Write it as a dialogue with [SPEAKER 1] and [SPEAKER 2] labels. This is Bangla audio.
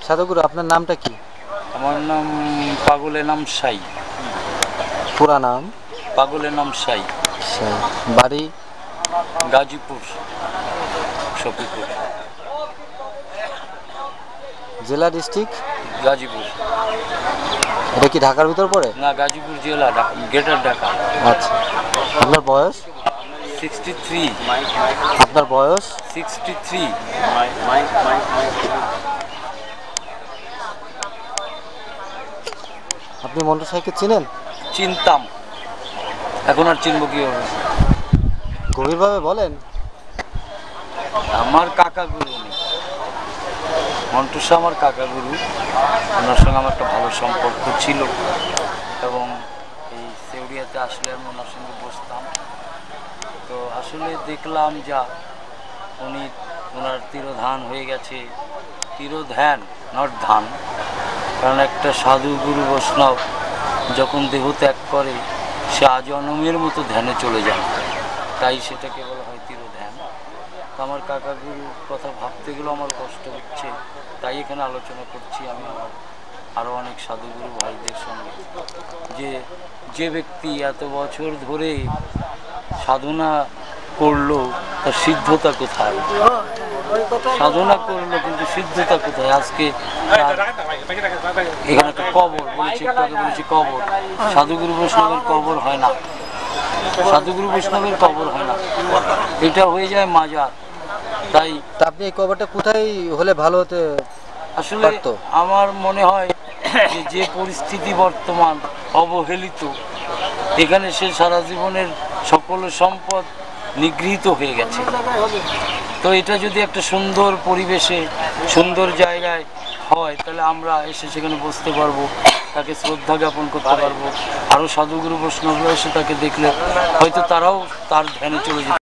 [SPEAKER 1] সাধুগুরু, আপনার নামটা কি?
[SPEAKER 2] আমার নাম পাগলের নাম সাই।
[SPEAKER 1] পুরা নাম?
[SPEAKER 2] পাগলের নাম সাই।
[SPEAKER 1] বাড়ি?
[SPEAKER 2] গাজীপুর, শফিপুর।
[SPEAKER 1] জেলা, ডিস্ট্রিক্ট?
[SPEAKER 2] গাজীপুর।
[SPEAKER 1] এটা কি ঢাকার ভিতর পড়ে?
[SPEAKER 2] না, গাজীপুর জেলা, গ্রেটার ঢাকা।
[SPEAKER 1] আচ্ছা, আপনার বয়স?
[SPEAKER 2] 63।
[SPEAKER 1] আপনার বয়স?
[SPEAKER 2] 63।
[SPEAKER 1] আপনি মন্টু সাইকে চিনেন?
[SPEAKER 2] চিনতাম, এখন আর চিনব কি হবে?
[SPEAKER 1] গভীরভাবে বলেন।
[SPEAKER 2] আমার কাকা গুরু উনি, মন্টু শাহ আমার কাকা গুরু। ওনার সঙ্গে আমার একটা ভালো সম্পর্ক ছিল এবং এই সেউরিয়াতে আসলে আমি ওনার সঙ্গে বসতাম। তো আসলে দেখলাম যা উনি, ওনার তিরোধান হয়ে গেছে। তিরোধান, নট ধান। কারণ একটা সাধু গুরু বৈষ্ণব যখন দেহ ত্যাগ করে সে আজন্মের মতো ধ্যানে চলে যায়, তাই সেটাকে বলা হয় তিরোধান। তো আমার কাকা গুরুর কথা ভাবতে গেলেও আমার কষ্ট হচ্ছে, তাই এখানে আলোচনা করছি আমি আমার আরও অনেক সাধুগুরু ভাইদের সঙ্গে, যে ব্যক্তি এত বছর ধরে সাধনা করলো তার সিদ্ধতা কোথায়? সাধনা করলো কিন্তু সিদ্ধতা কোথায়? আজকে এখানে একটা কবর বলেছি, একটু আগে বলেছি কবর। সাধুগুরু বৈষ্ণবের কবর হয় না, সাধুগুরু বৈষ্ণবের কবর হয় না, এটা হয়ে যায় মাজার। তাই
[SPEAKER 1] আপনি এই কবরটা কোথায় হলে ভালো হতে?
[SPEAKER 2] আসলে আমার মনে হয় যে পরিস্থিতি বর্তমান অবহেলিত, এখানে সে সারা জীবনের সকল সম্পদ নিগৃহীত হয়ে গেছে। তো এটা যদি একটা সুন্দর পরিবেশে, সুন্দর জায়গায় হয়, তাহলে আমরা এসে সেখানে বসতে পারবো, তাকে শ্রদ্ধা জ্ঞাপন করতে পারবো। আরও সাধুগুরু বৈষ্ণবরা এসে তাকে দেখলে হয়তো তারাও তার ধ্যানে চলে যেতে